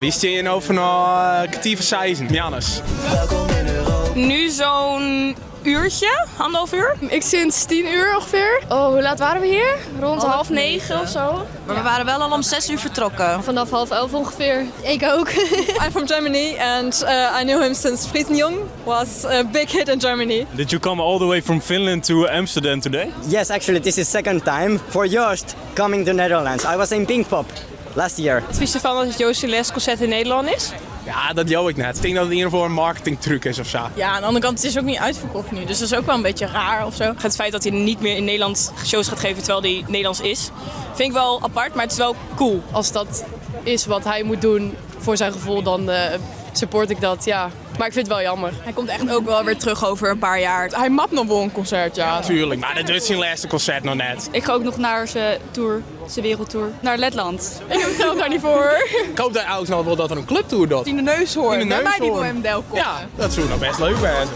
Wie steen je nou van actieve seizen, Jannes? Nu zo'n uurtje, 1,5 uur. Ik sinds 10 uur ongeveer. Oh, hoe laat waren we hier? Rond 8:30 of zo. Maar we waren wel al om 6 uur vertrokken. Vanaf 10:30 ongeveer. Ik ook. I'm from Germany and I knew him since Friesenjung was a big hit in Germany. Did you come all the way from Finland to Amsterdam today? Yes, actually this is second time for Joost coming to Netherlands. I was in Pinkpop last year. Wat vind je ervan dat het Joost les concert in Nederland is? Ja, dat jou ik net. Ik denk dat het in ieder geval een marketingtruc is of zo. Ja, aan de andere kant, het is ook niet uitverkocht nu. Dus dat is ook wel een beetje raar of zo. Het feit dat hij niet meer in Nederland shows gaat geven terwijl hij Nederlands is, vind ik wel apart, maar het is wel cool. Als dat is wat hij moet doen voor zijn gevoel, dan support ik dat, ja. Maar ik vind het wel jammer. Hij komt echt ook wel weer terug over een paar jaar. Hij mat nog wel een concert, ja. Natuurlijk, maar dat is zijn laatste concert nog net. Ik ga ook nog naar zijn tour, zijn wereldtour, naar Letland. Ik heb het geld daar niet voor. Ik hoop dat Alex nou wel dat er een clubtour doet. In de neus hoor. In de neus bij mij die hoor. Wemdel komt. Ja, dat zou nou best leuk zijn.